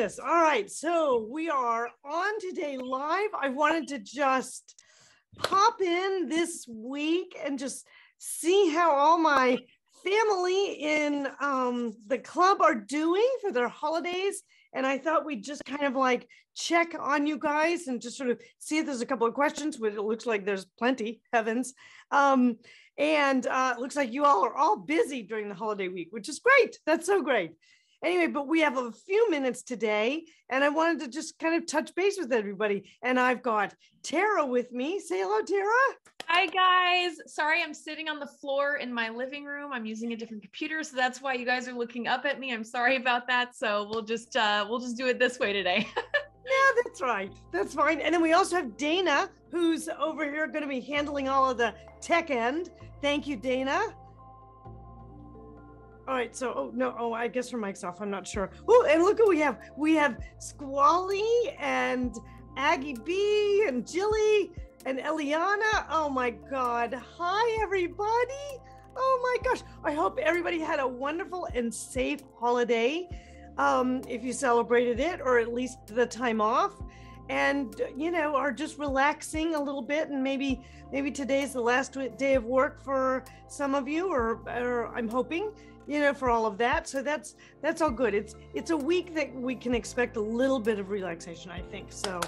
goodness. All right. So we are on today live. I wanted to just pop in this week and just see how all my family in the club are doing for their holidays. And I thought we'd just kind of like check on you guys and just sort of see if there's a couple of questions, which it looks like there's plenty, heavens. It looks like you all are all busy during the holiday week, which is great. That's so great. Anyway, but we have a few minutes today, and I wanted to just kind of touch base with everybody. And I've got Tara with me. Say hello, Tara. Hi, guys. Sorry, I'm sitting on the floor in my living room. I'm using a different computer, so that's why you guys are looking up at me. I'm sorry about that. So we'll just do it this way today. Yeah, that's right. That's fine. And then we also have Dana, who's over here going to be handling all of the tech end. Thank you, Dana. All right, so, I guess her mic's off. I'm not sure. Oh, and look who we have. We have Squally and Aggie B and Jilly and Eliana. Oh my God. Hi, everybody. Oh my gosh. I hope everybody had a wonderful and safe holiday. If you celebrated it, or at least the time off, and are just relaxing a little bit, and maybe today's the last day of work for some of you, or I'm hoping, for all of that. So that's all good. It's a week that we can expect a little bit of relaxation, I think. So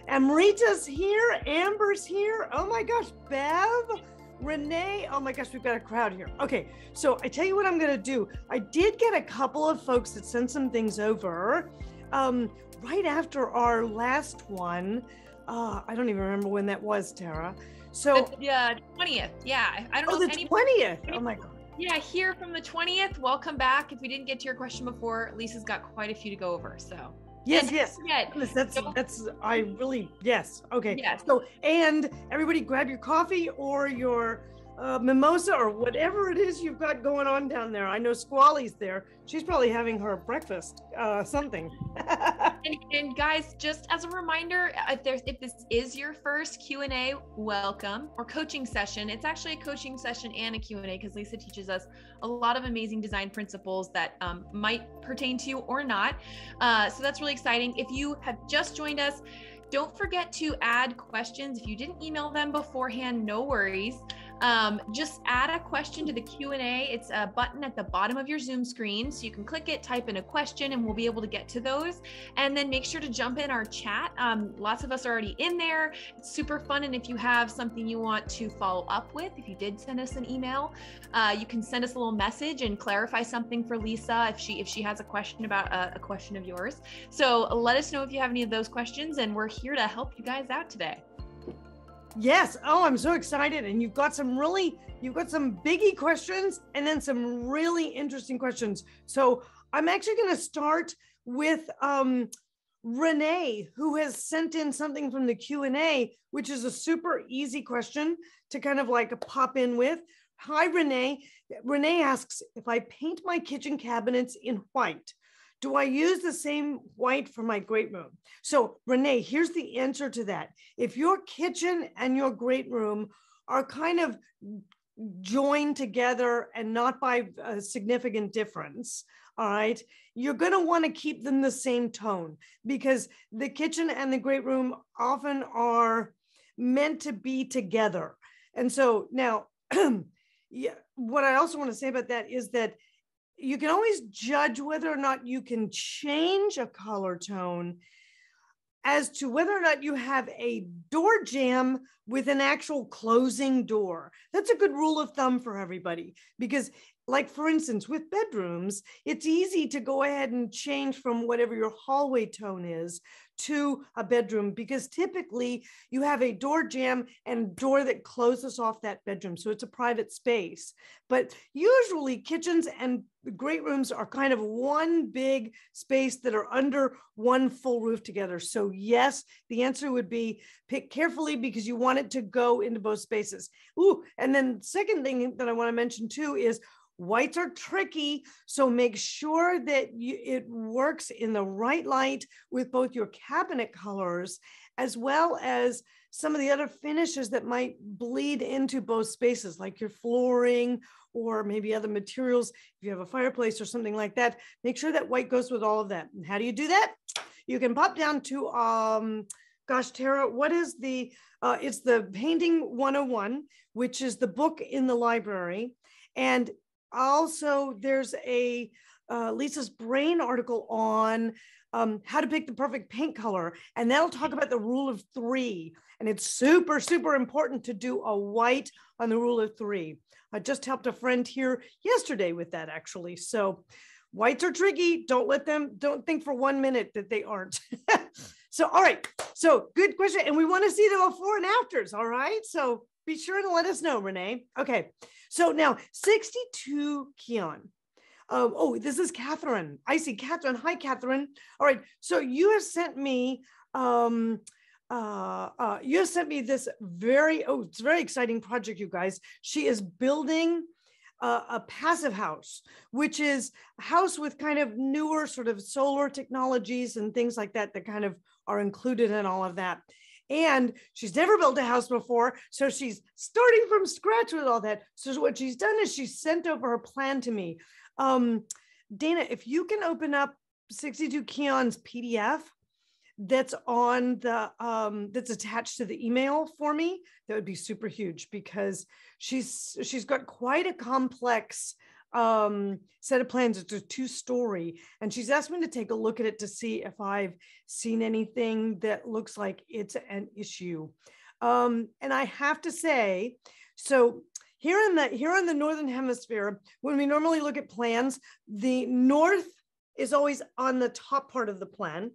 Amrita's here, Amber's here. Oh my gosh, Bev, Renee. Oh my gosh, we've got a crowd here. Okay, so I tell you what I'm gonna do. I did get a couple of folks that sent some things over right after our last one. I don't even remember when that was, Tara. So yeah, 20th. Yeah, I don't know. Oh, the 20th. Oh my God. Yeah, here from the 20th. Welcome back. If we didn't get to your question before, Lisa's got quite a few to go over. So yes. Yeah. Yes. Okay. Yes. So, and everybody grab your coffee or your mimosa or whatever it is you've got going on down there. I know Squally's there. She's probably having her breakfast, something. and guys, just as a reminder, if this is your first Q&A, welcome, or coaching session. It's actually a coaching session and a Q&A because Lisa teaches us a lot of amazing design principles that might pertain to you or not. So that's really exciting. If you have just joined us, don't forget to add questions. If you didn't email them beforehand, no worries. Just add a question to the Q&A. It's a button at the bottom of your Zoom screen. So you can click it, type in a question, and we'll be able to get to those. And then make sure to jump in our chat. Lots of us are already in there. It's super fun. And if you have something you want to follow up with, if you did send us an email, you can send us a little message and clarify something for Lisa if she has a question about a question of yours. So let us know if you have any of those questions, and we're here to help you guys out today. Yes. Oh, I'm so excited. And you've got some biggie questions and then some really interesting questions. So I'm actually going to start with Renee, who has sent in something from the Q&A, which is a super easy question to kind of like pop in with. Hi, Renee. Renee asks, if I paint my kitchen cabinets in white, do I use the same white for my great room? So Renee, here's the answer to that. If your kitchen and your great room are kind of joined together and not by a significant difference, all right, you're going to want to keep them the same tone, because the kitchen and the great room often are meant to be together. And so now, yeah, what I also want to say about that is that you can always judge whether or not you can change a color tone as to whether or not you have a door jamb with an actual closing door. That's a good rule of thumb for everybody, because like, for instance, with bedrooms, it's easy to go ahead and change from whatever your hallway tone is to a bedroom, because typically you have a door jamb and door that closes off that bedroom. So it's a private space. But usually kitchens and great rooms are kind of one big space that are under one full roof together. So yes, the answer would be pick carefully, because you want it to go into both spaces. Ooh, and then second thing that I want to mention too is whites are tricky, so make sure that it works in the right light with both your cabinet colors as well as some of the other finishes that might bleed into both spaces, like your flooring or maybe other materials. If you have a fireplace or something like that, make sure that white goes with all of that. And how do you do that? you can pop down to, gosh, Tara, what is it's the Painting 101, which is the book in the library. And also there's a Lisa's Brain article on how to pick the perfect paint color. And that'll talk about the rule of 3. And it's super, super important to do a white on the rule of 3. I just helped a friend here yesterday with that, actually. So whites are tricky. Don't think for 1 minute that they aren't. So, all right. So good question. And we want to see the before and afters. All right. So be sure to let us know, Renee. Okay. So now 62 Keon. Oh, this is Catherine. I see Catherine. Hi, Catherine. All right. So you have sent me, this it's a very exciting project, you guys. She is building a passive house, which is a house with kind of newer sort of solar technologies and things like that kind of are included in all of that. And she's never built a house before, so she's starting from scratch with all that. So what she's done is she's sent over her plan to me. Dana, if you can open up 62 Keon's PDF that's on the that's attached to the email for me, that would be super huge, because she's got quite a complex set of plans. It's a 2-story, and she's asked me to take a look at it to see if I've seen anything that looks like it's an issue. And I have to say, so here in the Northern Hemisphere, when we normally look at plans, the north is always on the top part of the plan.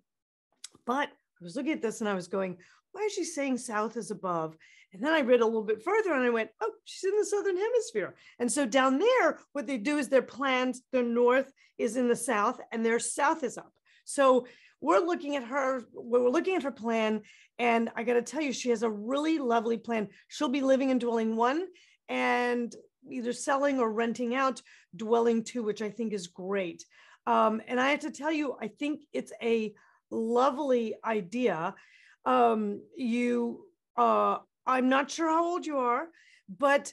But I was looking at this and I was going, why is she saying south is above? And then I read a little bit further and I went, oh, she's in the Southern Hemisphere. And so down there, what they do is their plans, their north is in the south and their south is up. So we're looking at her plan, and I got to tell you, she has a really lovely plan. She'll be living in dwelling 1 and either selling or renting out dwelling 2, which I think is great. And I have to tell you, I think it's a lovely idea. I'm not sure how old you are, but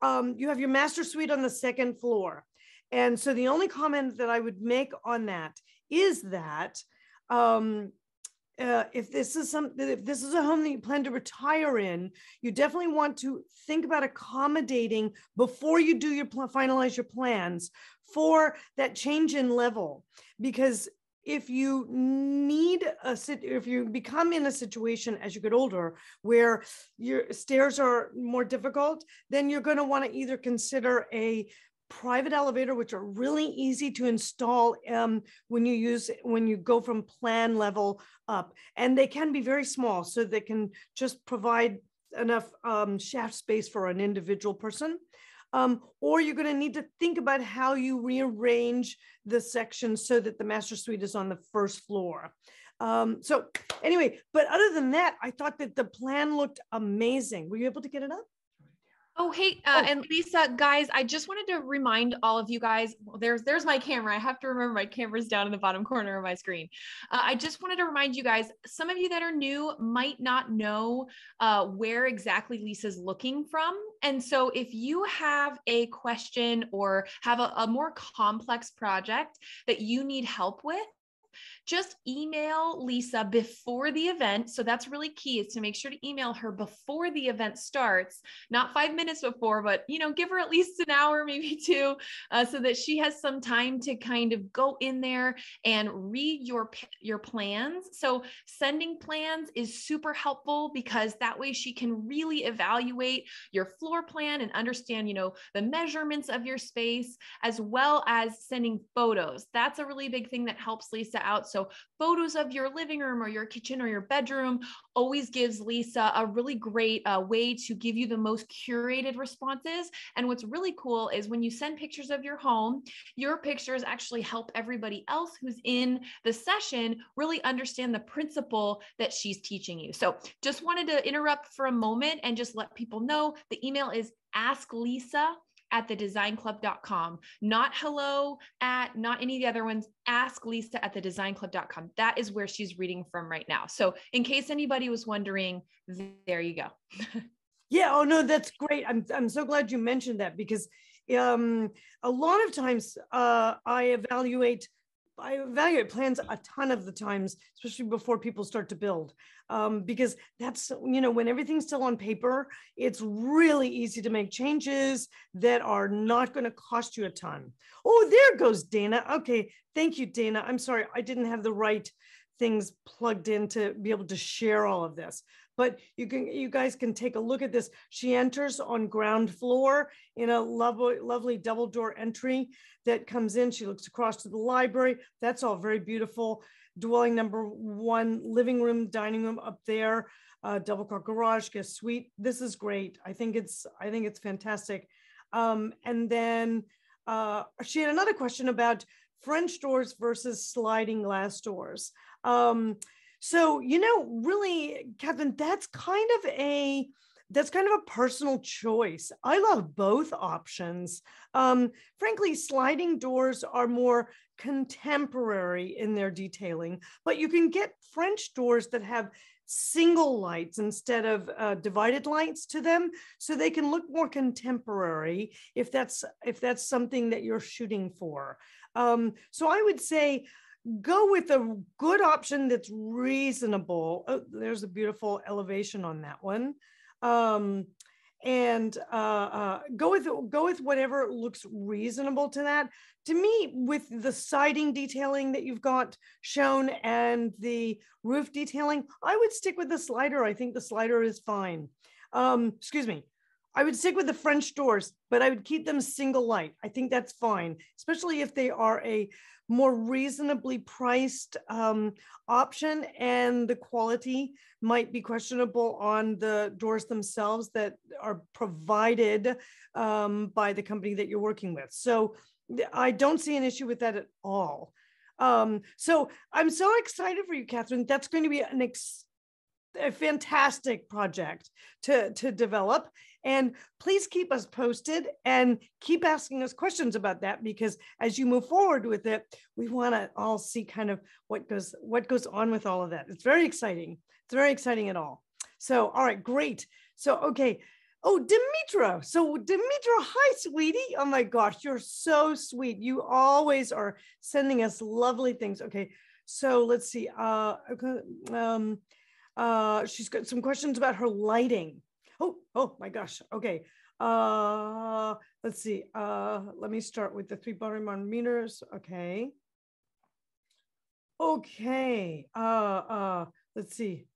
you have your master suite on the 2nd floor. And so the only comment that I would make on that is that if this is a home that you plan to retire in, you definitely want to think about accommodating before you do finalize your plans for that change in level. Because if you become in a situation as you get older where your stairs are more difficult, then you're going to want to either consider a private elevator, which are really easy to install when you go from plan level up, and they can be very small, so they can just provide enough shaft space for an individual person. Or you're going to need to think about how you rearrange the sections so that the master suite is on the 1st floor. So anyway, but other than that, I thought that the plan looked amazing. Were you able to get it up? Oh, hey, and Lisa, guys, I just wanted to remind all of you guys, there's my camera. I have to remember my camera's down in the bottom corner of my screen. I just wanted to remind you guys, some of you that are new might not know where exactly Lisa's looking from. And so if you have a question or have a more complex project that you need help with, just email Lisa before the event. So that's really key, is to make sure to email her before the event starts, not 5 minutes before, but, give her at least an hour, maybe 2, so that she has some time to kind of go in there and read your plans. So sending plans is super helpful, because that way she can really evaluate your floor plan and understand, the measurements of your space, as well as sending photos. That's a really big thing that helps Lisa out. So photos of your living room or your kitchen or your bedroom always gives Lisa a really great way to give you the most curated responses. And what's really cool is when you send pictures of your home, your pictures actually help everybody else who's in the session really understand the principle that she's teaching you. So just wanted to interrupt for a moment and just let people know the email is asklisa@thedesignclub.com, not not any of the other ones, asklisa@thedesignclub.com. That is where she's reading from right now. So in case anybody was wondering, there you go. Yeah. Oh no, that's great. I'm so glad you mentioned that, because a lot of times I evaluate evaluate plans a ton of the times, especially before people start to build, because that's, when everything's still on paper, it's really easy to make changes that are not going to cost you a ton. Oh, there goes Dana. Okay, thank you, Dana. I'm sorry, I didn't have the right things plugged in to be able to share all of this. But you guys can take a look at this. She enters on ground floor in a lovely double door entry that comes in. She looks across to the library. That's all very beautiful. Dwelling number 1, living room, dining room up there, double car garage, guest suite. This is great. I think it's fantastic. And then she had another question about French doors versus sliding glass doors. So, really, Catherine, that's kind of a personal choice. I love both options. Frankly, sliding doors are more contemporary in their detailing, but you can get French doors that have single lights instead of divided lights to them, so they can look more contemporary if that's something that you're shooting for. So I would say go with a good option that's reasonable. Oh, there's a beautiful elevation on that one. And go with whatever looks reasonable to that. To me, with the siding detailing that you've got shown and the roof detailing, I would stick with the slider. I think the slider is fine. Excuse me. I would stick with the French doors, but I would keep them single light. I think that's fine, especially if they are a more reasonably priced option and the quality might be questionable on the doors themselves that are provided by the company that you're working with. So I don't see an issue with that at all. So I'm so excited for you, Catherine. That's going to be a fantastic project to develop. And please keep us posted and keep asking us questions about that, because as you move forward with it, we want to all see kind of what goes on with all of that. It's very exciting. It's very exciting at all. So, all right, great. So, okay. Oh, Demetra. So Demetra, hi, sweetie. Oh my gosh, you're so sweet. You always are sending us lovely things. Okay. So let's see. She's got some questions about her lighting. Oh my gosh. Okay. Let's see. Let me start with the 3 bottom meters. Okay. Okay. Let's see.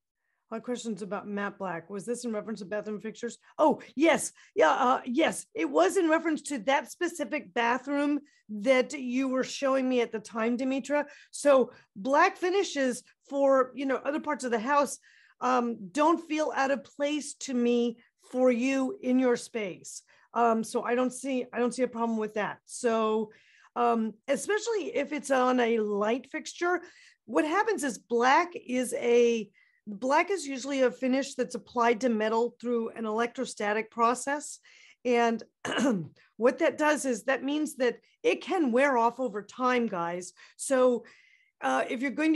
Questions about matte black. Was this in reference to bathroom fixtures? Oh, yes. Yeah. Yes, it was in reference to that specific bathroom that you were showing me at the time, Demetra. So black finishes for, other parts of the house don't feel out of place to me for you in your space. So I don't see a problem with that. So especially if it's on a light fixture, what happens is black is usually a finish that's applied to metal through an electrostatic process. And what that does is that means that it can wear off over time, guys. So if you're going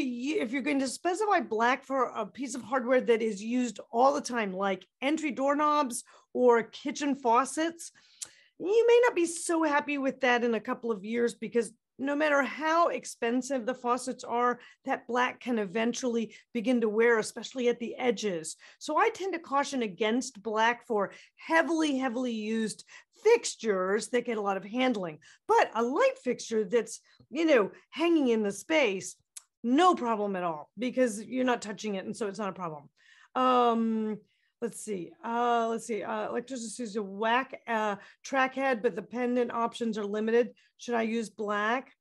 to specify black for a piece of hardware that is used all the time, like entry doorknobs or kitchen faucets, you may not be so happy with that in a couple of years, because no matter how expensive the faucets are, that black can eventually begin to wear, especially at the edges. So I tend to caution against black for heavily used fixtures that get a lot of handling. But a light fixture that's, hanging in the space, no problem at all, because you're not touching it, and so it's not a problem. Let's see. Electricity is a whack track head, but the pendant options are limited. Should I use black?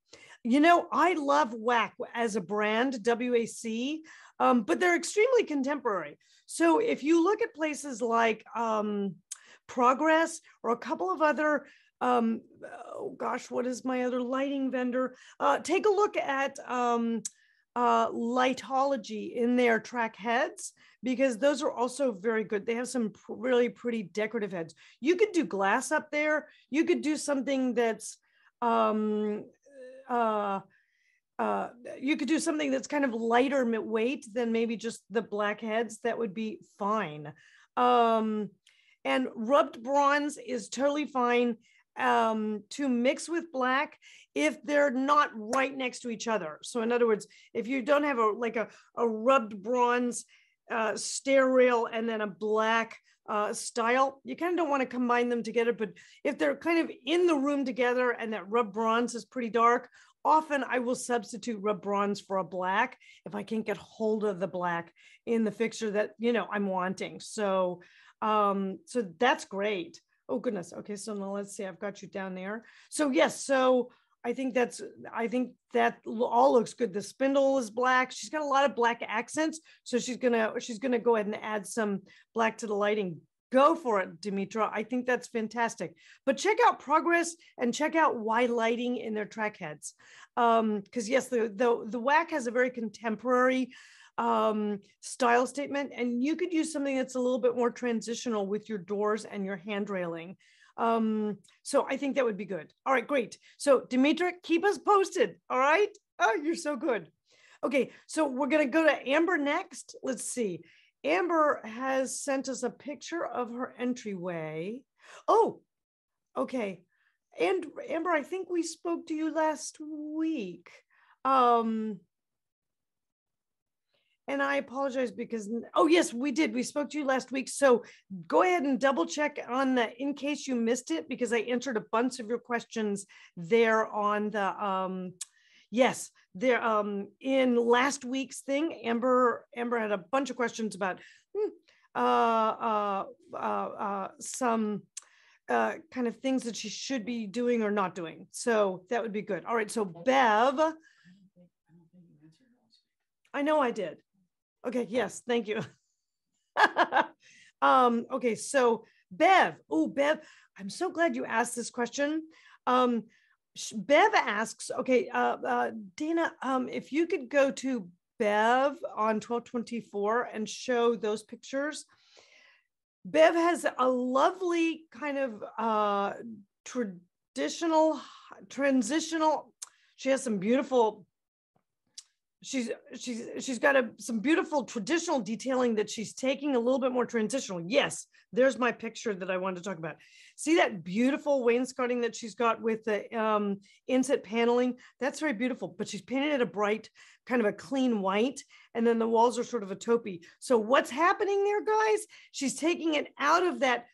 I love WAC as a brand, WAC, but they're extremely contemporary. So if you look at places like Progress or a couple of other, oh gosh, what is my other lighting vendor? Take a look at Lightology in their track heads, because those are also very good. They have some really pretty decorative heads. You could do glass up there. You could do something that's you could do something that's kind of lighter weight than maybe just the black heads. That would be fine. And rubbed bronze is totally fine. to mix with black if they're not right next to each other. So in other words, if you don't have a rubbed bronze stair rail and then a black style, you kind of don't want to combine them together. But if they're kind of in the room together and that rubbed bronze is pretty dark, often I will substitute rubbed bronze for a black if I can't get hold of the black in the fixture that, you know, I'm wanting. So so that's great. Oh goodness. Okay, so now let's see. I've got you down there. So yes, so I think that all looks good. The spindle is black. She's got a lot of black accents, so she's gonna go ahead and add some black to the lighting. Go for it, Dimitra. I think that's fantastic. But check out Progress and check out Why Lighting in their track heads, because yes, the WAC has a very contemporary style statement, and you could use something that's a little bit more transitional with your doors and your hand railing. So I think that would be good. All right, great. So Dimitra, keep us posted. All right. Oh, you're so good. Okay, so we're gonna go to Amber next. Let's see. Amber has sent us a picture of her entryway. Oh, okay. And Amber, I think we spoke to you last week. And I apologize because, oh yes, we did. We spoke to you last week. So go ahead and double check on the, in case you missed it, because I answered a bunch of your questions there on the, yes, there, in last week's thing, Amber had a bunch of questions about some kind of things that she should be doing or not doing. So that would be good. All right, so Bev. I know I did. Okay, yes, thank you. Okay, so Bev, Bev, I'm so glad you asked this question. Bev asks, okay, Dana, if you could go to Bev on 1224 and show those pictures. Bev has a lovely kind of transitional, she has some beautiful, she's got some beautiful traditional detailing that she's taking a little bit more transitional. Yes, there's my picture that I wanted to talk about. See that beautiful wainscoting that she's got with the inset paneling? That's very beautiful, but she's painted it a bright, kind of a clean white, and then the walls are sort of a taupey. So what's happening there, guys? She's taking it out of that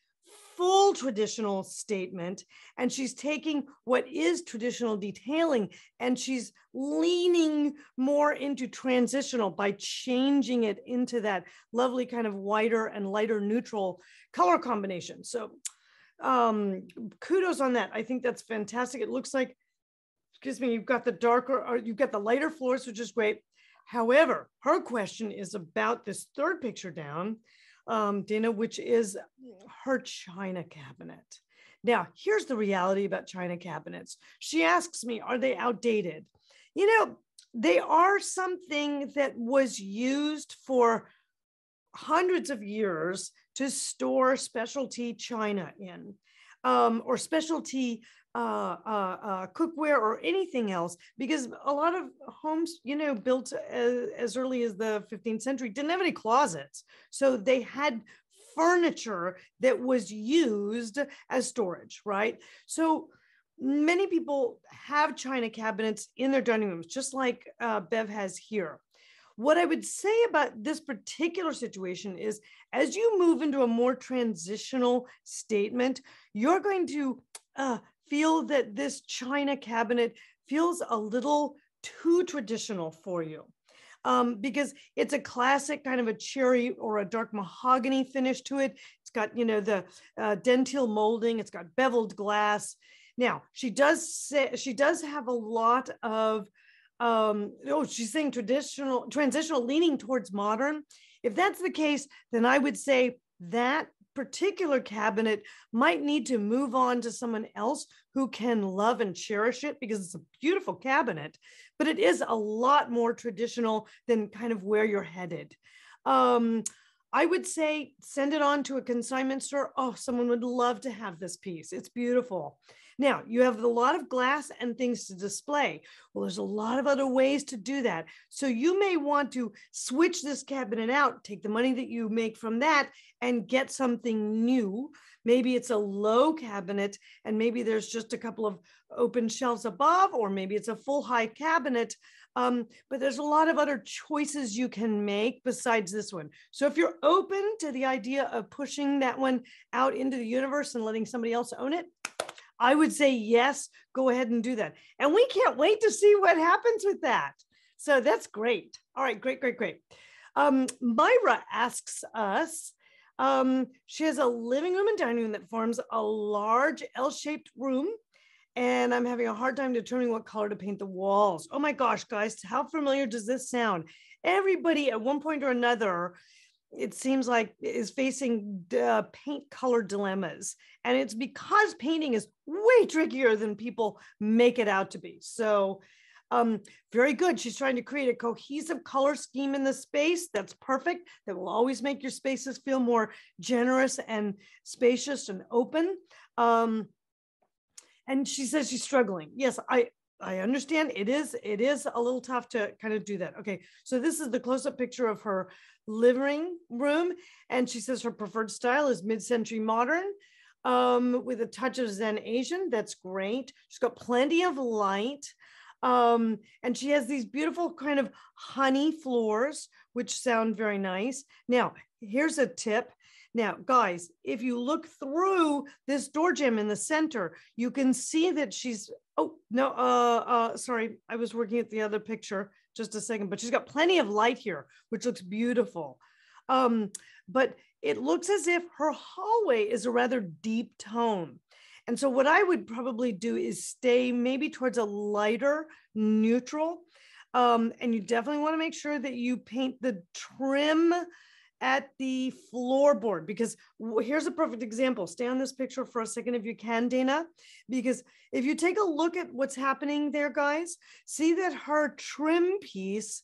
full traditional statement, and she's taking what is traditional detailing and she's leaning more into transitional by changing it into that lovely kind of whiter and lighter neutral color combination. So kudos on that. I think that's fantastic. It looks like, excuse me, you've got the darker, or you've got the lighter floors, which is great. However, her question is about this third picture down, Dana, which is her china cabinet. Now, here's the reality about china cabinets. She asks me, are they outdated? You know, they are something that was used for hundreds of years to store specialty china in, or specialty cookware or anything else, because a lot of homes, you know, built as early as the 15th century didn't have any closets. So they had furniture that was used as storage, right? So many people have china cabinets in their dining rooms, just like Bev has here. What I would say about this particular situation is, as you move into a more transitional statement, you're going to feel that this china cabinet feels a little too traditional for you, because it's a classic kind of a cherry or a dark mahogany finish to it. It's got, you know, the dentile molding. It's got beveled glass. Now, she does have a lot of, she's saying transitional leaning towards modern. If that's the case, then I would say that particular cabinet might need to move on to someone else who can love and cherish it, because it's a beautiful cabinet, but it is a lot more traditional than kind of where you're headed. I would say send it on to a consignment store. Oh, someone would love to have this piece. It's beautiful. Now, you have a lot of glass and things to display. Well, there's a lot of other ways to do that. So you may want to switch this cabinet out, take the money that you make from that and get something new. Maybe it's a low cabinet and maybe there's just a couple of open shelves above, or maybe it's a full high cabinet. But there's a lot of other choices you can make besides this one. So if you're open to the idea of pushing that one out into the universe and letting somebody else own it, I would say yes, go ahead and do that. And we can't wait to see what happens with that. So that's great. All right, great, great, great. Myra asks us, she has a living room and dining room that forms a large L-shaped room. And I'm having a hard time determining what color to paint the walls. Oh my gosh, guys, how familiar does this sound? Everybody at one point or another, it seems like, is facing paint color dilemmas. And it's because painting is way trickier than people make it out to be. So very good. She's trying to create a cohesive color scheme in the space. That's perfect. That will always make your spaces feel more generous and spacious and open. And she says she's struggling. Yes, I understand. It is a little tough to kind of do that. Okay, so this is the close-up picture of her living room. And she says her preferred style is mid-century modern with a touch of Zen Asian. That's great. She's got plenty of light. And she has these beautiful kind of honey floors, which sound very nice. Now, here's a tip. Now, guys, if you look through this door jamb in the center, you can see that she's, oh, no, sorry, I was working at the other picture just a second, but she's got plenty of light here, which looks beautiful. But it looks as if her hallway is a rather deep tone. And so what I would probably do is stay maybe towards a lighter neutral. And you definitely want to make sure that you paint the trim at the floorboard, because here's a perfect example. Stay on this picture for a second if you can, Dana, because if you take a look at what's happening there, guys, see that her trim piece,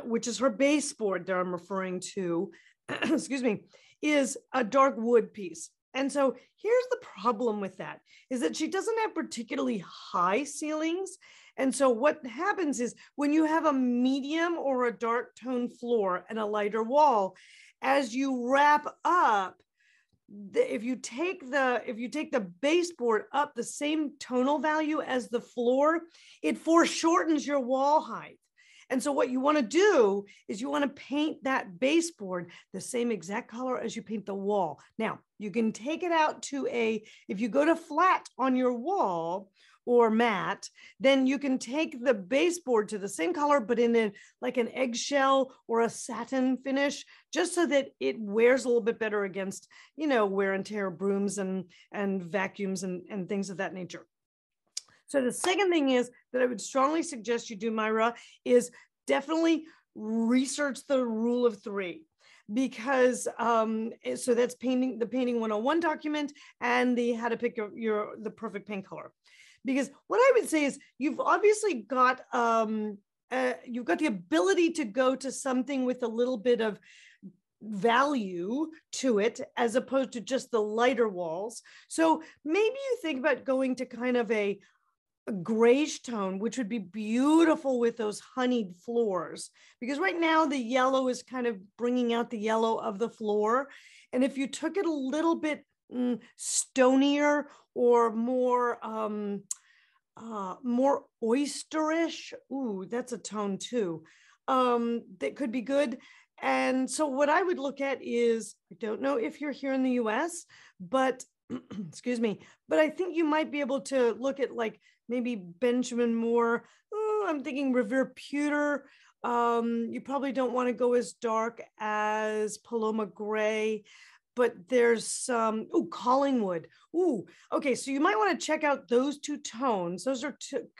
which is her baseboard that I'm referring to, excuse me, is a dark wood piece. And so here's the problem with that, is that she doesn't have particularly high ceilings. And so what happens is when you have a medium or a dark tone floor and a lighter wall, as you wrap up, if you take the baseboard up the same tonal value as the floor, it foreshortens your wall height. And so what you want to do is you want to paint that baseboard the same exact color as you paint the wall. Now, you can take it out to if you go to flat on your wall or matte, then you can take the baseboard to the same color, but in like an eggshell or a satin finish, just so that it wears a little bit better against, wear and tear brooms and vacuums and things of that nature. So the second thing is that I would strongly suggest you do, Myra, is definitely research the rule of three, because so that's the painting 101 document and the how to pick the perfect paint color. Because what I would say is you've obviously got you've got the ability to go to something with a little bit of value to it as opposed to just the lighter walls. So maybe you think about going to kind of a grayish tone, which would be beautiful with those honeyed floors, because right now the yellow is kind of bringing out the yellow of the floor. And if you took it a little bit stonier or more oysterish, ooh, that's a tone too, that could be good. And so what I would look at is, I don't know if you're here in the US, but excuse me, but I think you might be able to look at like maybe Benjamin Moore. I'm thinking Revere Pewter. You probably don't want to go as dark as Paloma Gray, but there's some, Collingwood. Okay, so you might want to check out those two tones. Those are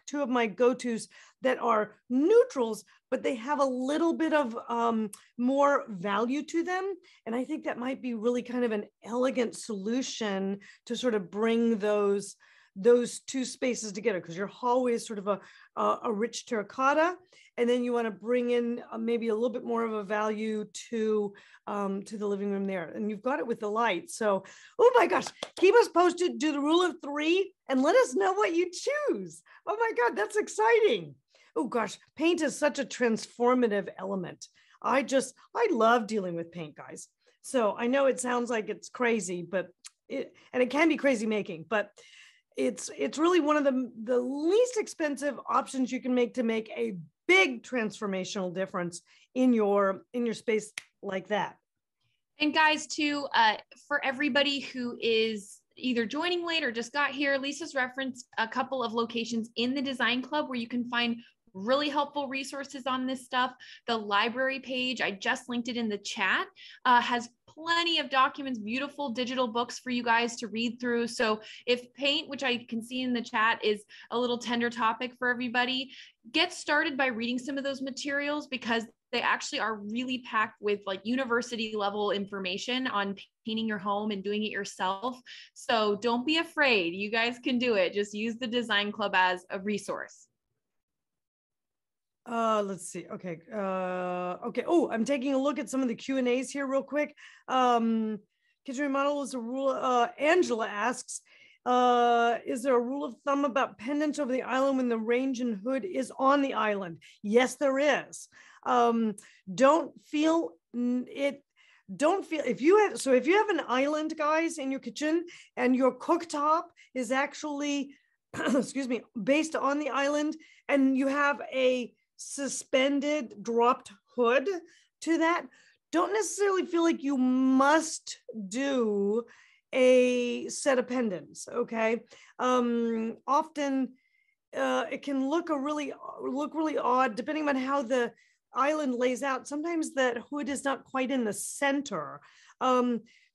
two of my go-tos that are neutrals, but they have a little bit of more value to them. And I think that might be really kind of an elegant solution to sort of bring those those two spaces together, because your hallway is sort of a rich terracotta, and then you want to bring in maybe a little bit more of a value to the living room there, and you've got it with the light. So, oh my gosh, keep us posted. Do the rule of three and let us know what you choose. Oh my God, that's exciting. Oh gosh, paint is such a transformative element. I love dealing with paint, guys. So I know it sounds like it's crazy, but it can be crazy making, but it's really one of the least expensive options you can make to make a big transformational difference in your space like that. And guys, too, for everybody who is either joining late or just got here, Lisa's referenced a couple of locations in the Design Club where you can find really helpful resources on this stuff. The library page, I just linked it in the chat, has plenty of documents, beautiful digital books for you guys to read through. So if paint, which I can see in the chat, is a little tender topic for everybody, get started by reading some of those materials, because they actually are really packed with like university level information on painting your home and doing it yourself. So don't be afraid. You guys can do it. Just use the Design Club as a resource. Let's see. Okay. Okay. Oh, I'm taking a look at some of the Q&As here real quick. Kitchen remodel is a rule. Angela asks, is there a rule of thumb about pendants over the island when the range and hood is on the island? Yes, there is. Don't feel if you have an island, guys, in your kitchen and your cooktop is actually excuse me, based on the island, and you have a suspended dropped hood to that, don't necessarily feel like you must do a set of pendants. Okay. Often it can look really odd depending on how the island lays out. Sometimes that hood is not quite in the center.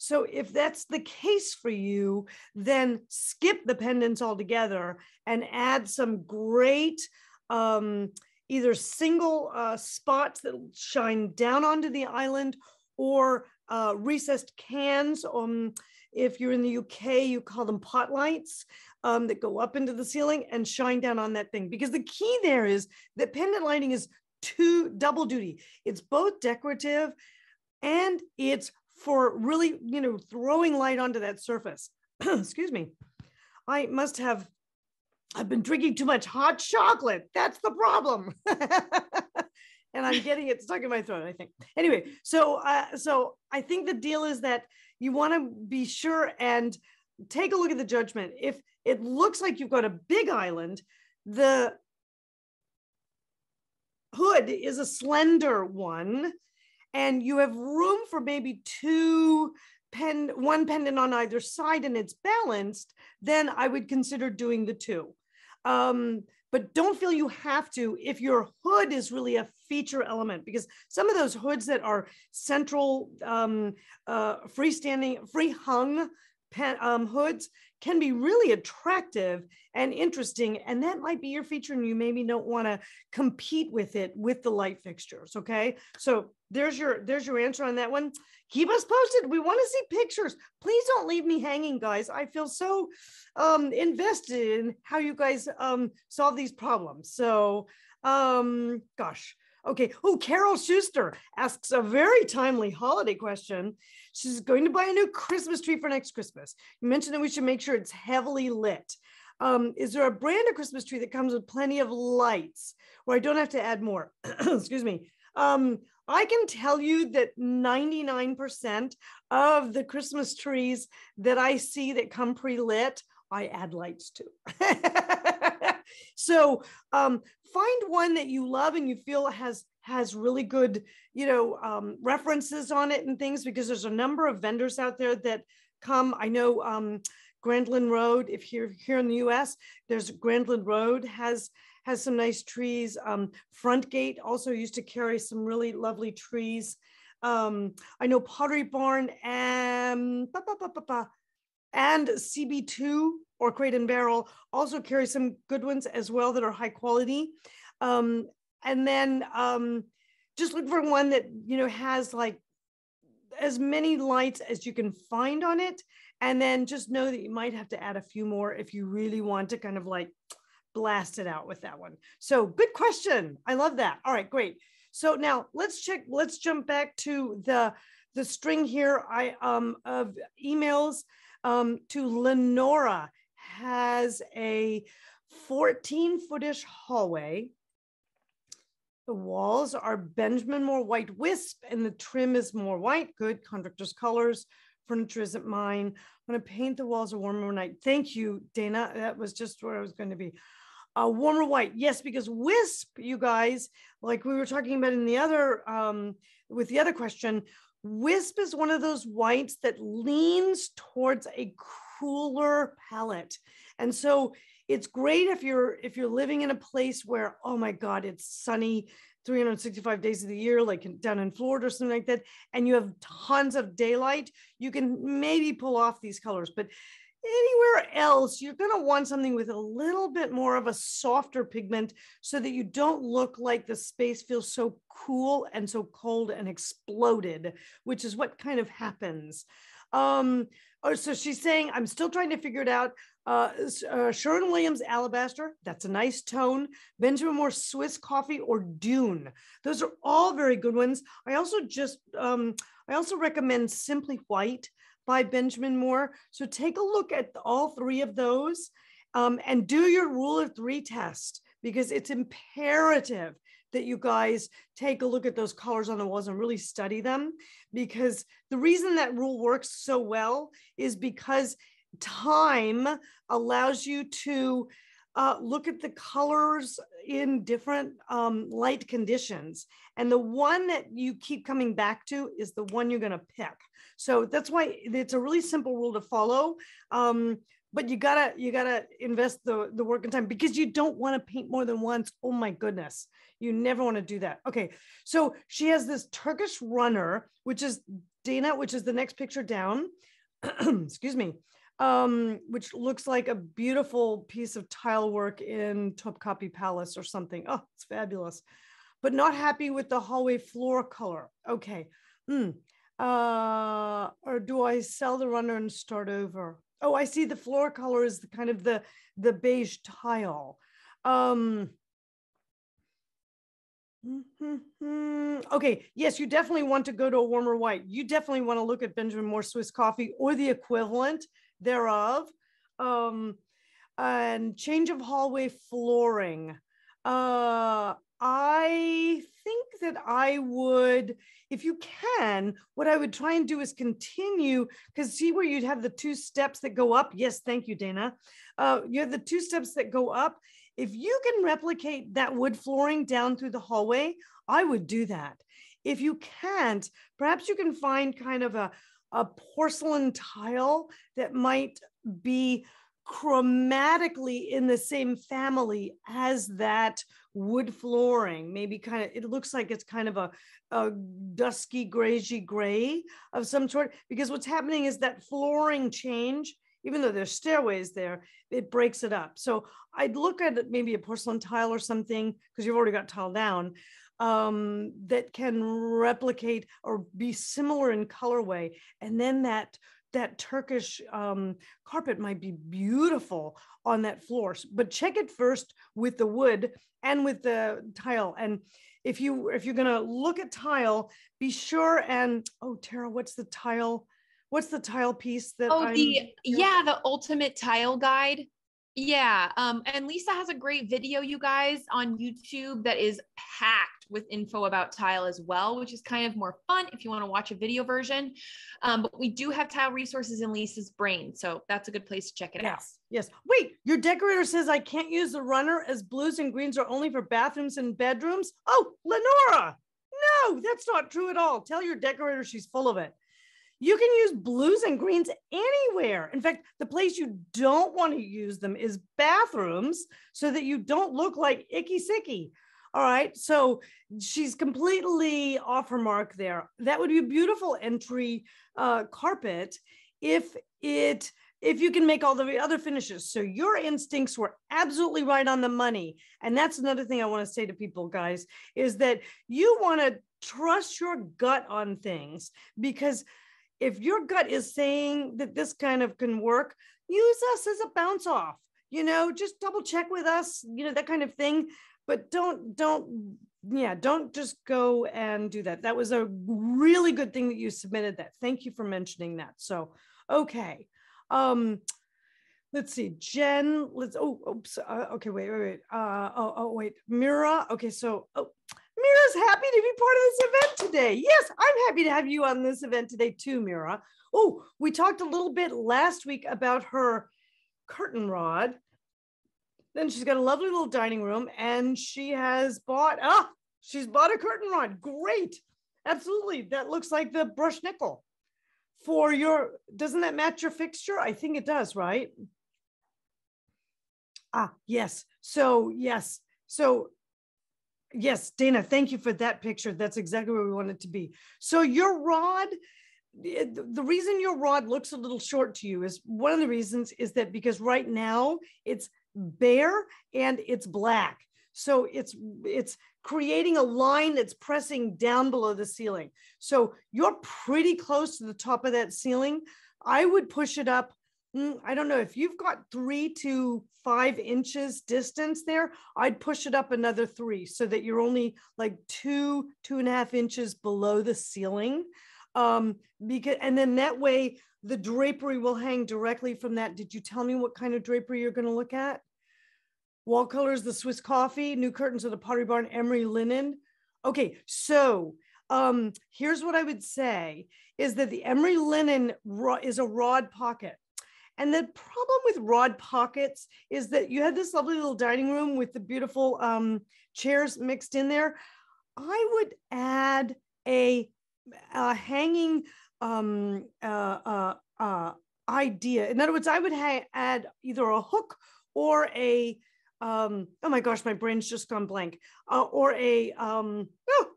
So if that's the case for you, then skip the pendants altogether and add some great either single spots that shine down onto the island, or recessed cans. If you're in the UK, you call them pot lights, that go up into the ceiling and shine down on that thing. Because the key there is that pendant lighting is double duty. It's both decorative and it's for really, throwing light onto that surface. Excuse me. I've been drinking too much hot chocolate. That's the problem. And I'm getting it stuck in my throat, I think. Anyway, so I think the deal is that you want to be sure and take a look at the judgment. If it looks like you've got a big island, the hood is a slender one, and you have room for maybe one pendant on either side, and it's balanced, then I would consider doing the two. But don't feel you have to if your hood is really a feature element, because some of those hoods that are central, freestanding, free hung hoods can be really attractive and interesting, and that might be your feature, and you maybe don't want to compete with it with the light fixtures. Okay, so there's your answer on that one. Keep us posted. We want to see pictures. Please don't leave me hanging, guys. I feel so invested in how you guys solve these problems. So gosh. Okay. Oh, Carol Schuster asks a very timely holiday question. She's going to buy a new Christmas tree for next Christmas. You mentioned that we should make sure it's heavily lit. Is there a brand of Christmas tree that comes with plenty of lights where I don't have to add more? Excuse me. I can tell you that 99% of the Christmas trees that I see that come pre-lit, I add lights to. So find one that you love and you feel has really good, references on it and things, because there's a number of vendors out there that come. I know Grandland Road, if you're here in the US, there's Grandland Road has some nice trees. Front Gate also used to carry some really lovely trees. I know Pottery Barn and CB2 or Crate and Barrel also carry some good ones as well that are high quality. And then just look for one that, has like as many lights as you can find on it. And then just know that you might have to add a few more if you really want to kind of like blast it out with that one. So good question. I love that. All right, great. So now let's jump back to the string here of emails. To Lenora, has a 14-footish hallway. The walls are Benjamin Moore white wisp and the trim is more white. Good, contractor's colors. Furniture isn't mine. I'm going to paint the walls a warmer night. Thank you, Dana. That was just where I was going to be. A warmer white. Yes, because wisp, you guys, like we were talking about in the other, with the other question, wisp is one of those whites that leans towards a cooler palette. And so it's great if you're living in a place where, oh my God, it's sunny 365 days of the year, like down in Florida or something like that, and you have tons of daylight, you can maybe pull off these colors. But anywhere else, you're going to want something with a little bit more of a softer pigment so that you don't look like the space feels so cool and so cold and exploded, which is what kind of happens. So she's saying, I'm still trying to figure it out. Sherwin-Williams Alabaster, that's a nice tone. Benjamin Moore Swiss Coffee or Dune. Those are all very good ones. I also recommend Simply White by Benjamin Moore. So take a look at all three of those and do your rule of three test, because it's imperative that you guys take a look at those colors on the walls and really study them, because the reason that rule works so well is because time allows you to look at the colors in different light conditions. And the one that you keep coming back to is the one you're going to pick. So that's why it's a really simple rule to follow. But you gotta invest the work and time, because you don't want to paint more than once. Oh my goodness. You never want to do that. Okay. So she has this Turkish runner, which is Dana, which is the next picture down. Excuse me. Which looks like a beautiful piece of tile work in Topkapi Palace or something. Oh, it's fabulous. But not happy with the hallway floor color. Okay. Or do I sell the runner and start over? Oh, I see the floor color is the kind of the beige tile. Okay, yes, you definitely want to go to a warmer white. You definitely want to look at Benjamin Moore Swiss Coffee or the equivalent thereof. And change of hallway flooring. I think that I would, if you can, what I would try and do is continue, because see where you'd have the two steps that go up. Yes, thank you, Dana. You have the two steps that go up. If you can replicate that wood flooring down through the hallway, I would do that. If you can't, perhaps you can find kind of a porcelain tile that might be chromatically in the same family as that wood flooring. Maybe kind of, it looks like it's kind of a dusky grayish gray of some sort, because what's happening is that flooring change, even though there's stairways there, it breaks it up. So I'd look at maybe a porcelain tile or something, because you've already got tile down, that can replicate or be similar in colorway. And then that Turkish carpet might be beautiful on that floor. But check it first with the wood and with the tile. And if you're gonna look at tile, be sure and, oh, Tara, what's the tile piece that the ultimate tile guide. Yeah. And Lisa has a great video, you guys, on YouTube that is packed with info about tile as well, which is kind of more fun if you want to watch a video version. But we do have tile resources in Lisa's brain. So that's a good place to check it out. Yes. Wait, your decorator says I can't use the runner as blues and greens are only for bathrooms and bedrooms. Oh, Lenora, no, that's not true at all. Tell your decorator she's full of it. You can use blues and greens anywhere. In fact, the place you don't want to use them is bathrooms, so that you don't look like icky sicky. All right, so she's completely off her mark there. That would be a beautiful entry carpet if you can make all the other finishes. So your instincts were absolutely right on the money. And that's another thing I want to say to people, guys, is that you want to trust your gut on things, because if your gut is saying that this kind of can work, use us as a bounce off, just double check with us, that kind of thing. But don't just go and do that. That was a really good thing that you submitted that. Thank you for mentioning that. So, okay. Let's see, Jen, okay, wait. Wait, Mira. Okay, so, Mira's happy to be part of this event today. Yes, I'm happy to have you on this event today too, Mira. Oh, we talked a little bit last week about her curtain rod. Then she's got a lovely little dining room, and she has she's bought a curtain rod. Great. Absolutely. That looks like the brushed nickel doesn't that match your fixture? I think it does, right? Yes. So, yes. So, yes, Dana, thank you for that picture. That's exactly where we want it to be. So your rod, the reason your rod looks a little short to you is one of the reasons is that because right now it's bare and it's black. So it's creating a line that's pressing down below the ceiling. So you're pretty close to the top of that ceiling. I would push it up. I don't know if you've got 3 to 5 inches distance there, I'd push it up another 3 so that you're only like 2.5 inches below the ceiling. And then that way the drapery will hang directly from that. Did you tell me what kind of drapery you're going to look at? Wall colors, the Swiss coffee, new curtains of the Pottery Barn, emery linen. Okay, so here's what I would say is that the emery linen is a rod pocket. And the problem with rod pockets is that you have this lovely little dining room with the beautiful chairs mixed in there. I would add a hanging idea. In other words, I would add either a hook or a, oh my gosh, my brain's just gone blank, or a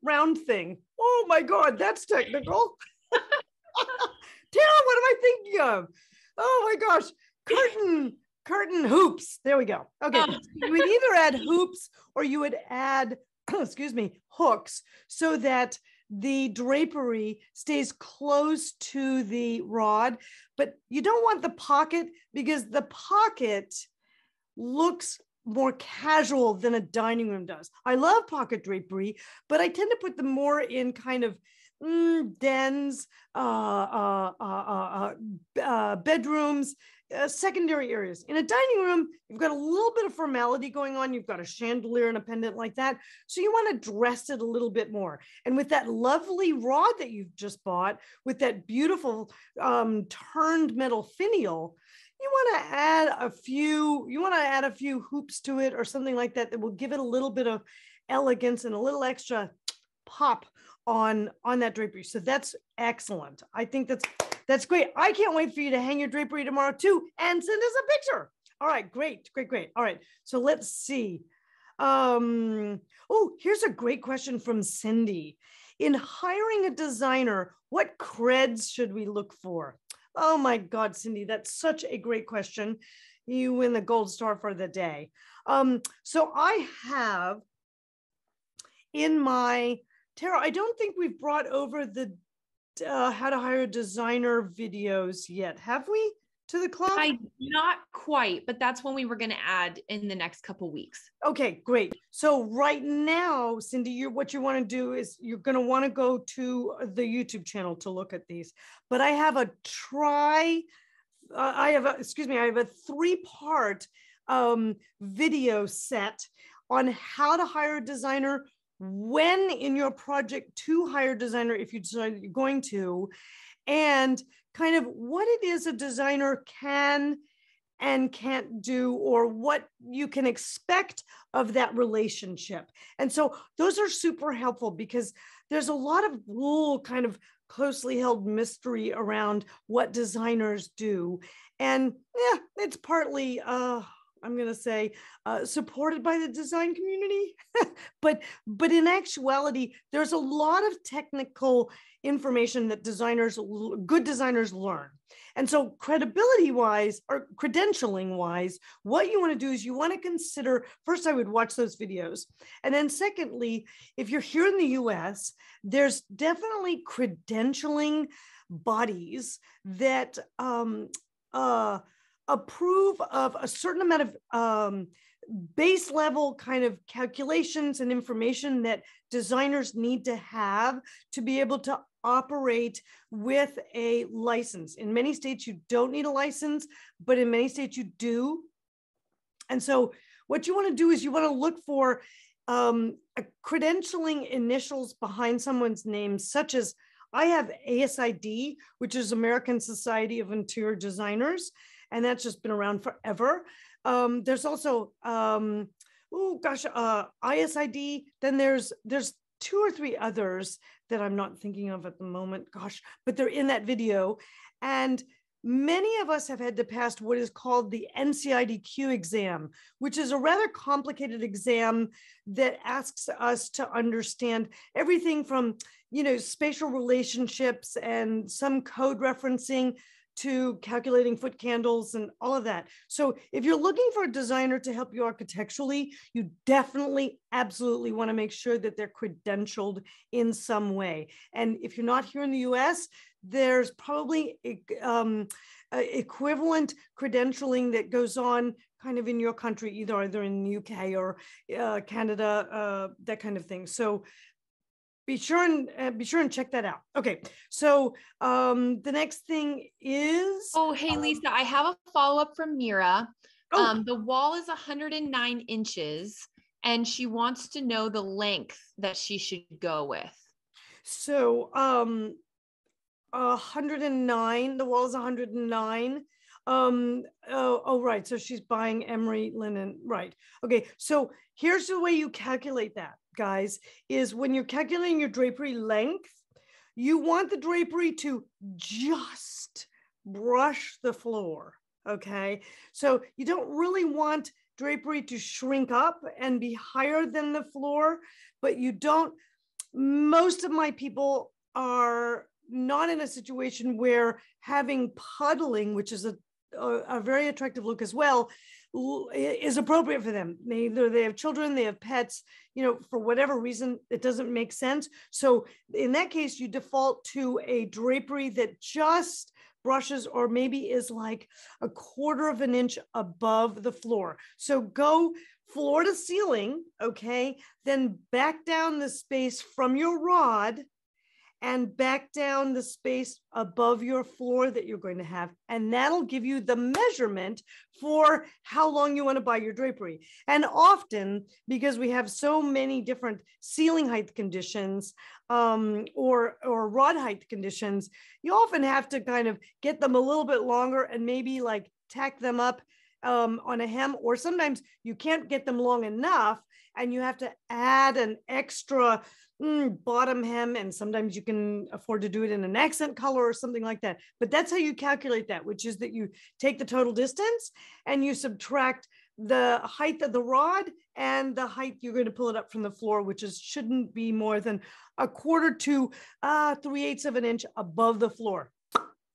round thing. Oh my God, that's technical. Tara, what am I thinking of? Oh my gosh, curtain hoops. There we go. Okay, you would either add hoops or you would add, excuse me, hooks so that the drapery stays close to the rod, but you don't want the pocket because the pocket looks more casual than a dining room does. I love pocket drapery, but I tend to put them more in kind of dens, bedrooms, secondary areas. In a dining room, you've got a little bit of formality going on. You've got a chandelier and a pendant like that. So you want to dress it a little bit more. And with that lovely rod that you've just bought, with that beautiful turned metal finial, you want to add a few hoops to it or something like that will give it a little bit of elegance and a little extra pop on that drapery. So that's excellent. I think that's great. I can't wait for you to hang your drapery tomorrow too and send us a picture. All right, great. All right, so let's see. Here's a great question from Cindy. In hiring a designer, what creds should we look for? Oh my God, Cindy, that's such a great question. You win the gold star for the day. So I have in my, Tara, I don't think we've brought over the how to hire a designer videos yet, have we, to the club? Not quite, but that's one we were going to add in the next couple weeks. Okay, great. So right now, Cindy, what you want to do is you're going to want to go to the YouTube channel to look at these. But I have a I have a 3-part video set on how to hire a designer, when in your project to hire a designer if you decide that you're going to, and kind of what it is a designer can and can't do, or what you can expect of that relationship. And so those are super helpful because there's a lot of kind of closely held mystery around what designers do. And yeah, it's partly I'm going to say, supported by the design community. but in actuality, there's a lot of technical information that good designers learn. And so credibility wise or credentialing wise, what you want to do is you want to consider, first, I would watch those videos. And then secondly, if you're here in the US, there's definitely credentialing bodies that approve of a certain amount of base level kind of calculations and information that designers need to have to be able to operate with a license. In many states, you don't need a license, but in many states you do. And so what you want to do is you want to look for a credentialing initials behind someone's name, such as I have ASID, which is American Society of Interior Designers, and that's just been around forever. There's also, ISID. Then there's 2 or 3 others that I'm not thinking of at the moment. Gosh, but they're in that video. And many of us have had to pass what is called the NCIDQ exam, which is a rather complicated exam that asks us to understand everything from, spatial relationships and some code referencing to calculating foot candles and all of that. So if you're looking for a designer to help you architecturally, you definitely, absolutely want to make sure that they're credentialed in some way. And if you're not here in the US, there's probably equivalent credentialing that goes on kind of in your country, either in the UK or Canada, that kind of thing. So be sure and check that out. Okay, so the next thing is. Oh, hey, Lisa, I have a follow-up from Mira. Oh. The wall is 109 inches, and she wants to know the length that she should go with. So 109, the wall is 109. Right. So she's buying emery linen. Right. Okay. So here's the way you calculate that, guys, is when you're calculating your drapery length, you want the drapery to just brush the floor. Okay. So you don't really want drapery to shrink up and be higher than the floor, but you don't, most of my people are not in a situation where having puddling, which is a very attractive look as well, is appropriate for them. Either they have children, they have pets, for whatever reason, it doesn't make sense. So in that case, you default to a drapery that just brushes or maybe is like 1/4 of an inch above the floor. So go floor to ceiling, okay? Then back down the space from your rod and back down the space above your floor that you're going to have. And that'll give you the measurement for how long you want to buy your drapery. And often, because we have so many different ceiling height conditions or rod height conditions, you often have to kind of get them a little bit longer and maybe like tack them up on a hem, or sometimes you can't get them long enough and you have to add an extra bottom hem, and sometimes you can afford to do it in an accent color or something like that. But that's how you calculate that, which is that you take the total distance and you subtract the height of the rod and the height you're going to pull it up from the floor, which shouldn't be more than 1/4 to 3/8 of an inch above the floor.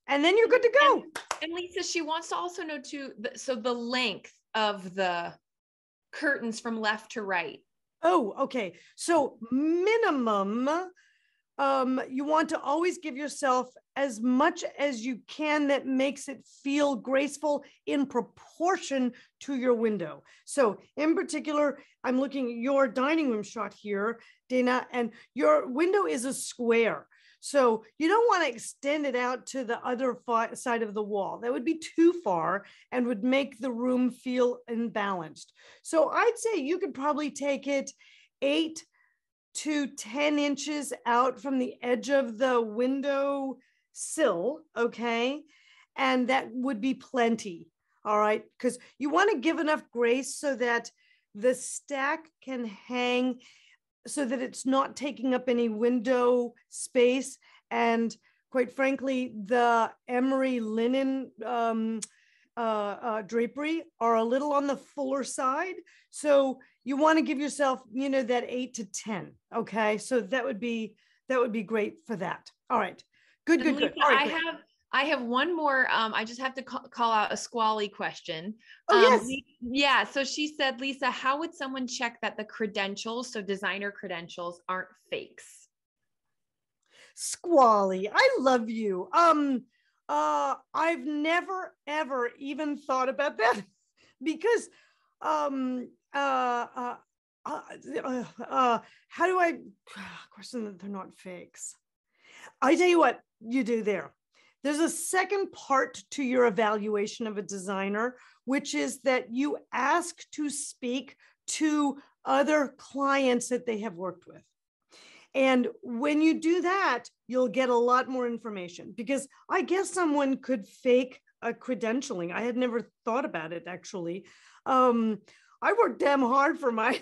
And then you're good to go. And Lisa, she wants to also know too, so the length of the curtains from left to right. Oh, okay. So minimum, you want to always give yourself as much as you can that makes it feel graceful in proportion to your window. So in particular, I'm looking at your dining room shot here, Dana, and your window is a square. So you don't want to extend it out to the other side of the wall. That would be too far and would make the room feel imbalanced. So I'd say you could probably take it 8 to 10 inches out from the edge of the window sill, okay? And that would be plenty, all right? Because you want to give enough grace so that the stack can hang so that it's not taking up any window space. And quite frankly, the emery linen drapery are a little on the fuller side. So you want to give yourself, you know, that 8 to 10. Okay. So that would be great for that. All right. Good. Lisa, All right, I have one more. I just have to call out a squally question. Oh, yes. Yeah. So she said, Lisa, how would someone check that the credentials, so designer credentials, aren't fakes? Squally, I love you. I've never ever even thought about that because how do I question that they're not fakes? I tell you what you do there. There's a second part to your evaluation of a designer, which is that you ask to speak to other clients that they have worked with. And when you do that, you'll get a lot more information, because I guess someone could fake a credentialing. I had never thought about it, actually. I worked damn hard for mine,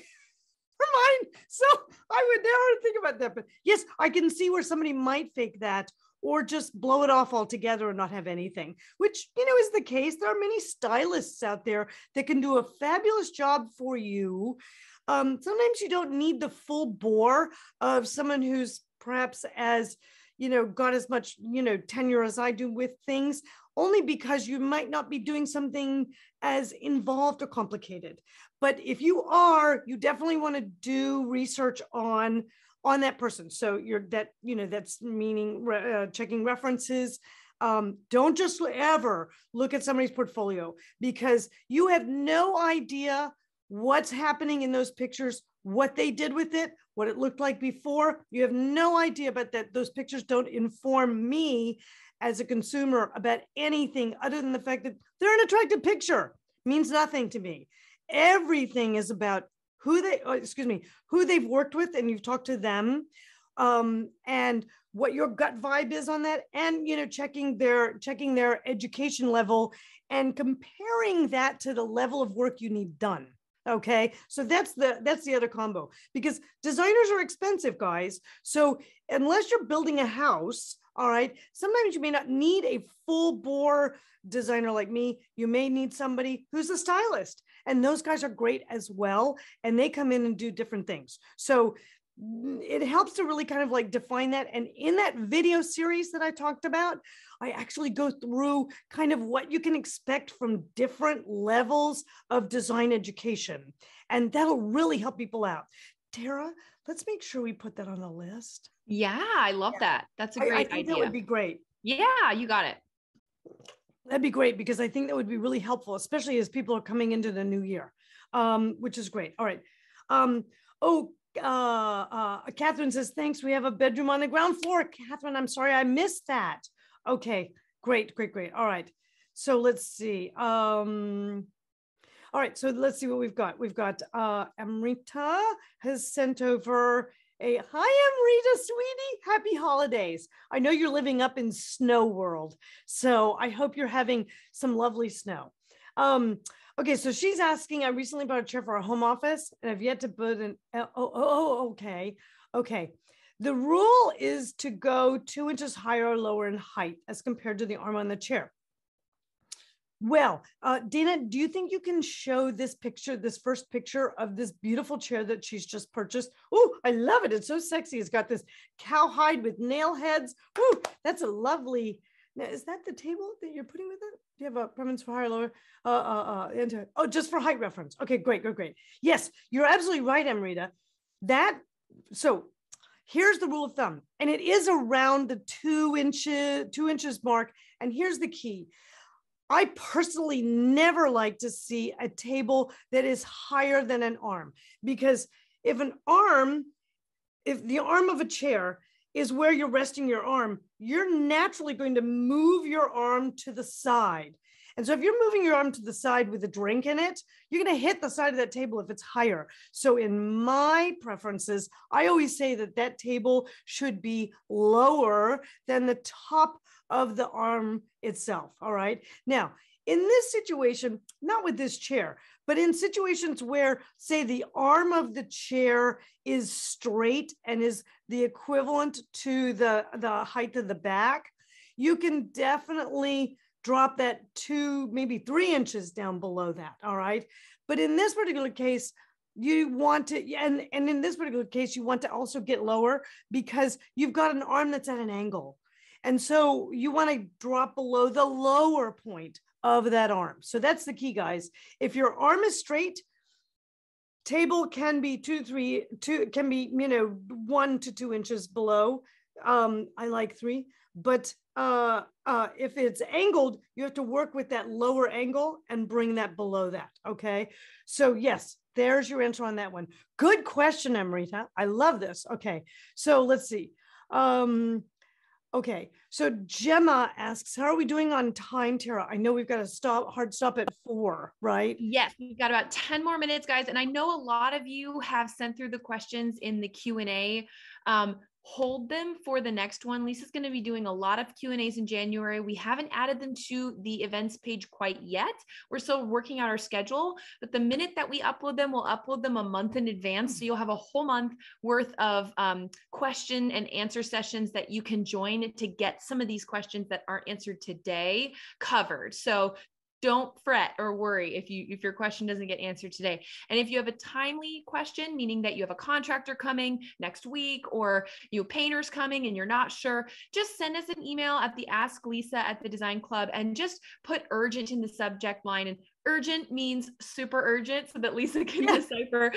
so I would never think about that. But yes, I can see where somebody might fake that or just blow it off altogether and not have anything, which, you know, is the case. There are many stylists out there that can do a fabulous job for you. Sometimes you don't need the full bore of someone who's perhaps as, you know, got as much, you know, tenure as I do with things, only because you might not be doing something as involved or complicated. But if you are, you definitely want to do research on that person. So that's meaning checking references. Don't just ever look at somebody's portfolio, because you have no idea what's happening in those pictures, what they did with it, what it looked like before. You have no idea about that. Those pictures don't inform me as a consumer about anything other than the fact that they're an attractive picture. It means nothing to me. Everything is about who they've worked with, and you've talked to them, and what your gut vibe is on that, and, you know, checking their education level and comparing that to the level of work you need done. Okay, so that's the other combo, because designers are expensive, guys. So unless you're building a house, all right, sometimes you may not need a full bore designer like me. You may need somebody who's a stylist, and those guys are great as well, and they come in and do different things. So it helps to really kind of like define that. And in that video series that I talked about, I actually go through kind of what you can expect from different levels of design education, and that'll really help people out. Tara, let's make sure we put that on the list. Yeah, I love that. That's a great idea. That would be great. Yeah, you got it. That'd be great, because I think that would be really helpful, especially as people are coming into the new year, which is great. All right. Catherine says, thanks. We have a bedroom on the ground floor. Catherine, I'm sorry I missed that. Okay, great. All right. So let's see. All right. So let's see what we've got. We've got Amrita has sent over hi, Amrita, sweetie. Happy holidays. I know you're living up in snow world, so I hope you're having some lovely snow. Okay, so she's asking, I recently bought a chair for our home office and I've yet to put an, okay. The rule is to go 2 inches higher or lower in height as compared to the arm on the chair. Well, Dana, do you think you can show this picture, this first picture of this beautiful chair that she's just purchased? Oh, I love it. It's so sexy. It's got this cowhide with nail heads. Oh, that's a lovely. Now, is that the table that you're putting with it? Do you have a preference for higher or lower? Just for height reference. Okay, great. Yes, you're absolutely right, Amrita. So here's the rule of thumb, and it is around the 2 inches mark. And here's the key. I personally never like to see a table that is higher than an arm, because if the arm of a chair is where you're resting your arm, you're naturally going to move your arm to the side. And so if you're moving your arm to the side with a drink in it, you're going to hit the side of that table if it's higher. So in my preferences, I always say that table should be lower than the top of the arm itself. All right. Now, in this situation, not with this chair, but in situations where, say, the arm of the chair is straight and is the equivalent to the height of the back, you can definitely drop that 2, maybe 3 inches down below that. All right. But in this particular case, you want to, and in this particular case, you want to also get lower because you've got an arm that's at an angle. And so you want to drop below the lower point of that arm. So that's the key, guys. If your arm is straight, table can be 2 can be, 1 to 2 inches below. I like 3, but if it's angled, you have to work with that lower angle and bring that below that. Okay. So yes, there's your answer on that one. Good question, Amrita. I love this. Okay. So let's see. Okay. So Gemma asks, how are we doing on time, Tara? I know we've got a hard stop at 4, right? Yes, we've got about 10 more minutes, guys. And I know a lot of you have sent through the questions in the Q&A. Hold them for the next one. Lisa's going to be doing a lot of Q&As in January. We haven't added them to the events page quite yet. We're still working out our schedule, but the minute that we upload them, we'll upload them a month in advance. So you'll have a whole month worth of question and answer sessions that you can join to get some of these questions that aren't answered today covered. So don't fret or worry if your question doesn't get answered today. And if you have a timely question, meaning that you have a contractor coming next week or painters coming and you're not sure, just send us an email at the Ask Lisa at the Design Club and just put urgent in the subject line. And urgent means super urgent so that Lisa can decipher,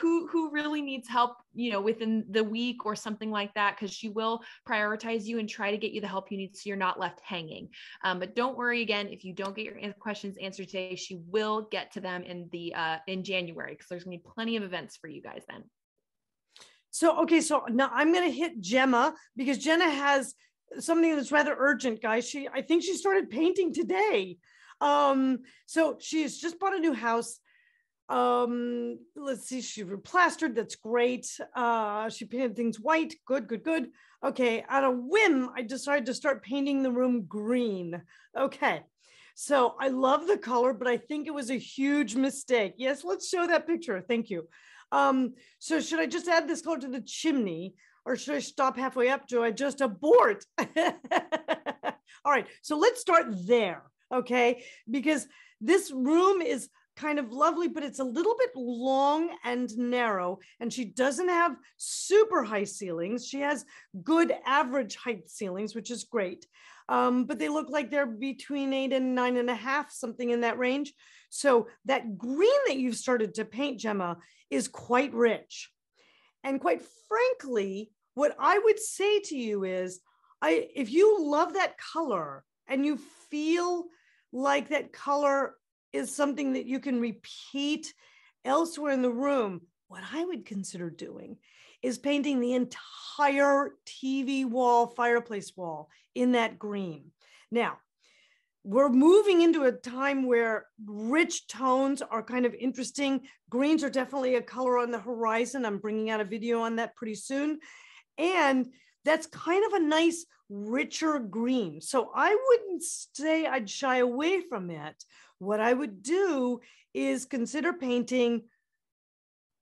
who really needs help, within the week or something like that, because she will prioritize you and try to get you the help you need so you're not left hanging. But don't worry, again, if you don't get your questions answered today, she will get to them in January, because there's gonna be plenty of events for you guys then. So, okay, so now I'm going to hit Gemma because Jenna has something that's rather urgent, guys. I think she started painting today. So she's just bought a new house. Let's see, she replastered. That's great. She painted things white. Good. Okay. On a whim, I decided to start painting the room green. Okay. So I love the color, but I think it was a huge mistake. Yes. Let's show that picture. Thank you. So should I just add this color to the chimney, or should I stop halfway up? Do I just abort? All right. So let's start there. Okay, because this room is kind of lovely, but it's a little bit long and narrow, and she doesn't have super high ceilings. She has good average height ceilings, which is great. But they look like they're between 8 and 9.5, something in that range. So that green that you've started to paint, Gemma, is quite rich. And quite frankly, what I would say to you is, if you love that color and you feel like that color is something that you can repeat elsewhere in the room, what I would consider doing is painting the entire TV wall, fireplace wall in that green. Now, we're moving into a time where rich tones are kind of interesting. Greens are definitely a color on the horizon. I'm bringing out a video on that pretty soon. And that's kind of a nice, richer green. So I wouldn't say I'd shy away from it. What I would do is consider painting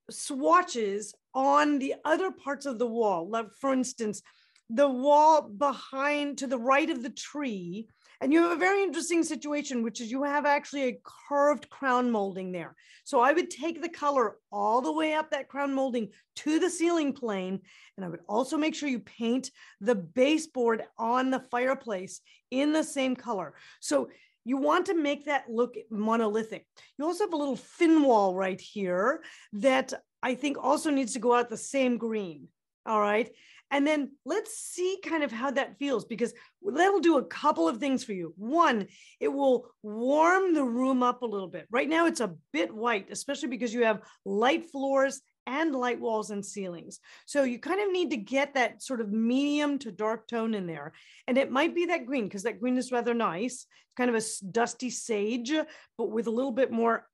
swatches on the other parts of the wall. Like, for instance, the wall behind to the right of the tree. And you have a very interesting situation, which is you have actually a curved crown molding there. So I would take the color all the way up that crown molding to the ceiling plane. And I would also make sure you paint the baseboard on the fireplace in the same color. So you want to make that look monolithic. You also have a little fin wall right here that I think also needs to go out the same green. All right. And then let's see kind of how that feels, because that'll do a couple of things for you. One, it will warm the room up a little bit. Right now it's a bit white, especially because you have light floors and light walls and ceilings. So you kind of need to get that sort of medium to dark tone in there. And it might be that green, because that green is rather nice. It's kind of a dusty sage, but with a little bit more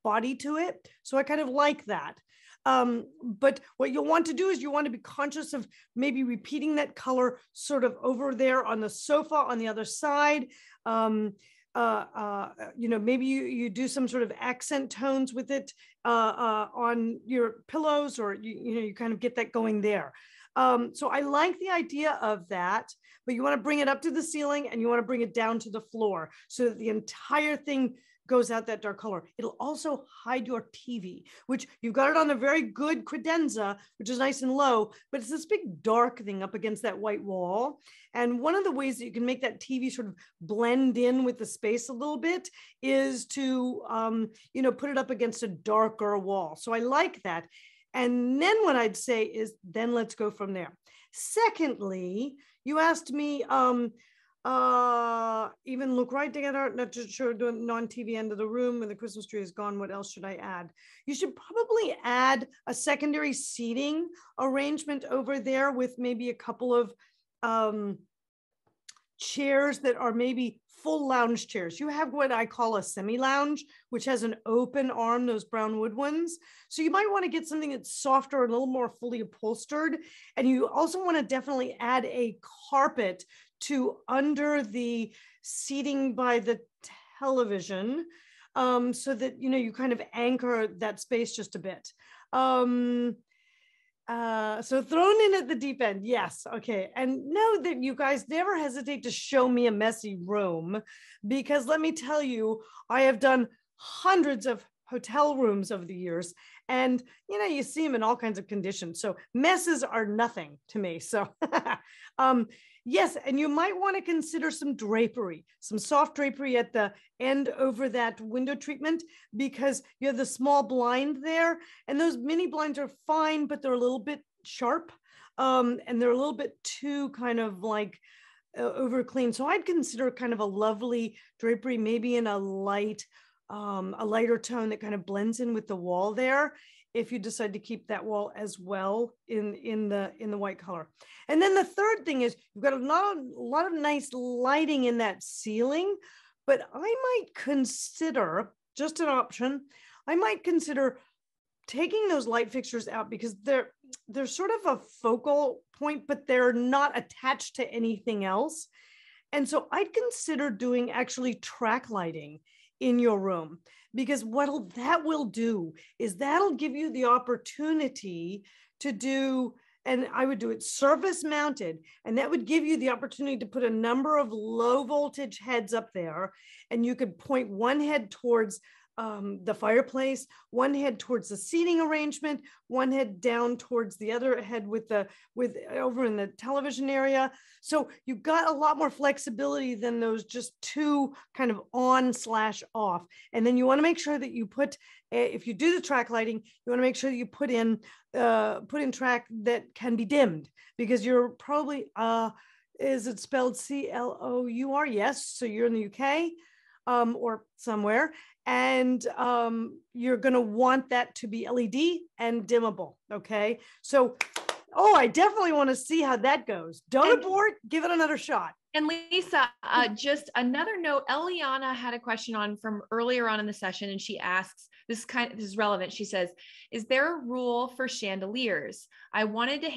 body to it. So I kind of like that. But what you'll want to do is you want to be conscious of maybe repeating that color sort of over there on the sofa on the other side. Maybe you do some sort of accent tones with it on your pillows, or you kind of get that going there. So I like the idea of that, but you want to bring it up to the ceiling and you want to bring it down to the floor so that the entire thing goes out that dark color. It'll also hide your TV, which you've got it on a very good credenza, which is nice and low, but it's this big dark thing up against that white wall. And one of the ways that you can make that TV sort of blend in with the space a little bit is to, put it up against a darker wall. So I like that. And then what I'd say is, then let's go from there. Secondly, you asked me, even look right together, not to show the non-TV end of the room when the Christmas tree is gone. What else should I add? You should probably add a secondary seating arrangement over there with maybe a couple of chairs that are maybe full lounge chairs. You have what I call a semi-lounge, which has an open arm, those brown wood ones. So you might want to get something that's softer and a little more fully upholstered. And you also want to definitely add a carpet to under the seating by the television, so that, you kind of anchor that space just a bit. So thrown in at the deep end. Yes. Okay. And know that you guys never hesitate to show me a messy room, because let me tell you, I have done hundreds of hotel rooms over the years, and you see them in all kinds of conditions. So messes are nothing to me. So yes, and you might want to consider some drapery, some soft drapery at the end over that window treatment, because you have the small blind there, and those mini blinds are fine, but they're a little bit sharp, and they're a little bit too kind of like over clean. So I'd consider kind of a lovely drapery, maybe in a lighter tone that kind of blends in with the wall there, if you decide to keep that wall as well in the white color. And then the third thing is, you've got a lot of nice lighting in that ceiling, but I might consider, just an option, I might consider taking those light fixtures out, because they're sort of a focal point, but they're not attached to anything else. And so I'd consider doing actually track lighting in your room, because what that will do is that'll give you the opportunity to do, and I would do it surface mounted, and that would give you the opportunity to put a number of low voltage heads up there, and you could point one head towards the fireplace, one head towards the seating arrangement, one head down towards the other head with over in the television area. So you've got a lot more flexibility than those just two kind of on/off. And then you want to make sure that you put, if you do the track lighting, you want to make sure that you put in track that can be dimmed, because you're probably, is it spelled CLOUR? Yes. So you're in the UK or somewhere. And you're going to want that to be LED and dimmable. Okay. So, I definitely want to see how that goes. Don't abort, give it another shot. And Lisa, just another note, Eliana had a question from earlier on in the session, and she asks, this is relevant. She says, is there a rule for chandeliers? I wanted to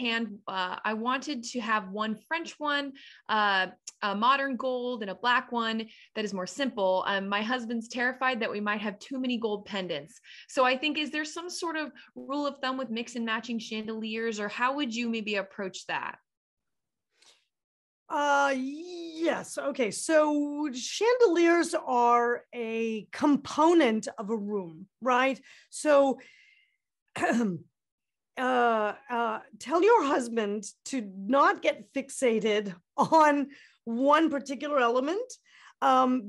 have one French one, a modern gold, and a black one that is more simple. My husband's terrified that we might have too many gold pendants. So I think, is there some sort of rule of thumb with mix and matching chandeliers, or how would you maybe approach that? Yes. Okay. So chandeliers are a component of a room, right? So tell your husband to not get fixated on one particular element,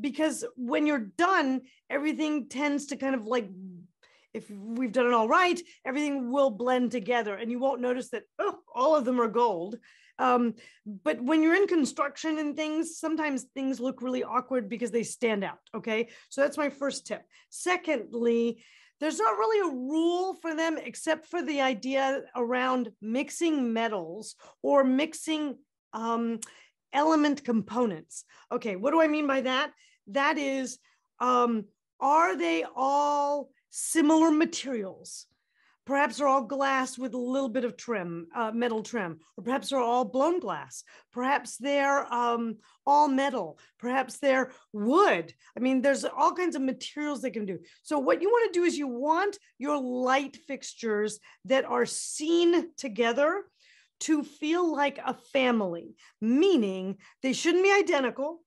because when you're done, everything tends to kind of like, if we've done it all right, everything will blend together, and you won't notice that, all of them are gold. But when you're in construction and things, sometimes things look really awkward because they stand out. Okay. So that's my first tip. Secondly, there's not really a rule for them, except for the idea around mixing metals or mixing element components. Okay. What do I mean by that? That is, are they all similar materials? Perhaps they're all glass with a little bit of trim, metal trim, or perhaps they're all blown glass. Perhaps they're all metal. Perhaps they're wood. I mean, there's all kinds of materials they can do. So what you want to do is you want your light fixtures that are seen together to feel like a family, meaning they shouldn't be identical.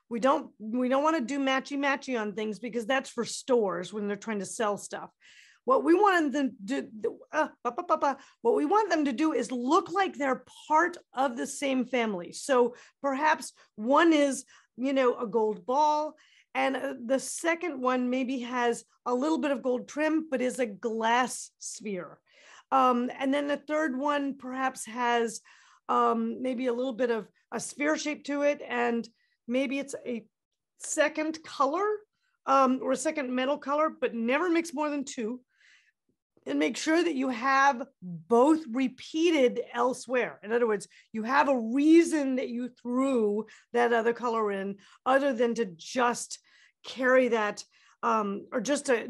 We don't want to do matchy on things because that's for stores when they're trying to sell stuff. What we want them to do, what we want them to do is look like they're part of the same family. So perhaps one is, a gold ball, and the second one maybe has a little bit of gold trim, but is a glass sphere. And then the third one perhaps has maybe a little bit of a sphere shape to it, and maybe it's a second color or a second metal color, but never mix more than two. And make sure that you have both repeated elsewhere. In other words, you have a reason that you threw that other color in, other than to just carry that or just to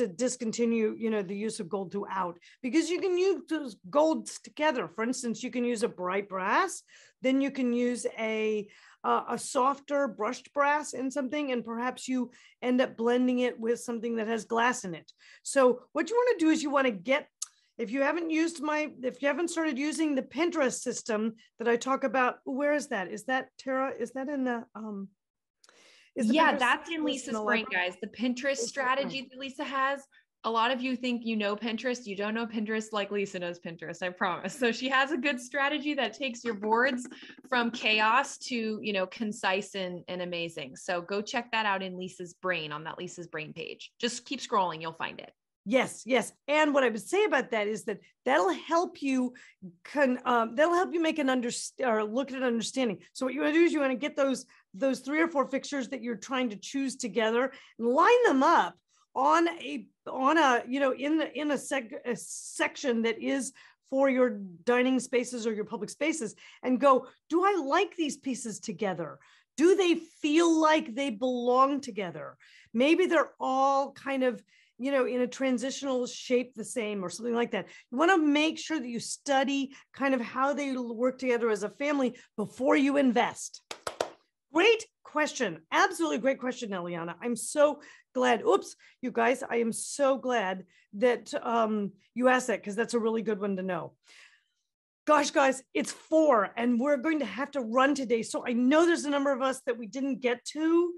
discontinue, the use of gold throughout, because you can use those golds together. For instance, you can use a bright brass, then you can use a softer brushed brass in something, and perhaps you end up blending it with something that has glass in it. So what you want to do is you want to get, if you haven't started using the Pinterest system that I talk about, where is that? Is that, Tara? Is that in the that's in Lisa's brain, guys. The Pinterest strategy that Lisa has. A lot of you think you know Pinterest. You don't know Pinterest like Lisa knows Pinterest, I promise. So she has a good strategy that takes your boards from chaos to, concise and amazing. So go check that out in Lisa's brain, on that Lisa's brain page. Just keep scrolling, you'll find it. Yes. And what I would say about that is that that'll help you make an or look at an understanding. So what you want to do is you want to get those 3 or 4 fixtures that you're trying to choose together and line them up on a in a section that is for your dining spaces or your public spaces, and go, do I like these pieces together? Do they feel like they belong together? Maybe they're all kind of, in a transitional shape the same or something like that. You want to make sure that you study kind of how they work together as a family before you invest. Great question. Absolutely great question, Eliana. I'm so glad. Oops, you guys, I am so glad that you asked that, because that's a really good one to know. Gosh, guys, it's 4 and we're going to have to run today. So I know there's a number of us that we didn't get to.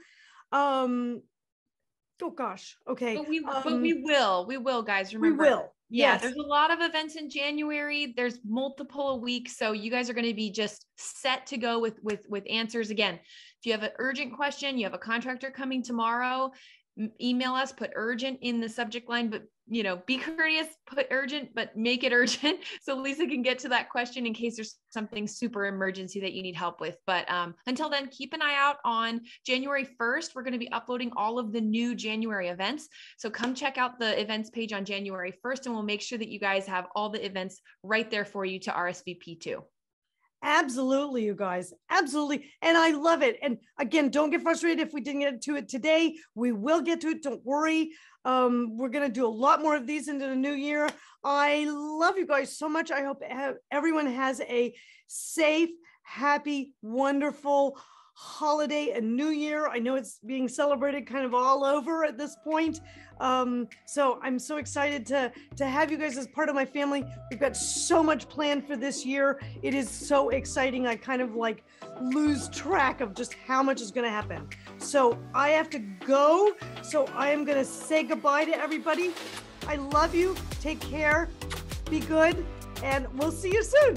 Oh gosh. Okay. But we will, guys. Remember. We will. Yeah, yes. There's a lot of events in January. There's multiple a week. So you guys are going to be just set to go with answers. Again, if you have an urgent question, you have a contractor coming tomorrow, email us, put urgent in the subject line, but be courteous, put urgent, but make it urgent so Lisa can get to that question in case there's something super emergency that you need help with. But until then, keep an eye out on January 1st. We're going to be uploading all of the new January events. So come check out the events page on January 1st, and we'll make sure that you guys have all the events right there for you to RSVP to. Absolutely, you guys. Absolutely. And I love it. And again, don't get frustrated if we didn't get to it today. We will get to it. Don't worry. We're going to do a lot more of these into the new year. I love you guys so much. I hope everyone has a safe, happy, wonderful holiday and new year. I know it's being celebrated kind of all over at this point. So I'm so excited to have you guys as part of my family. We've got so much planned for this year. It is so exciting. I kind of lose track of just how much is going to happen. So I have to go. So I am going to say goodbye to everybody. I love you. Take care. Be good. And we'll see you soon.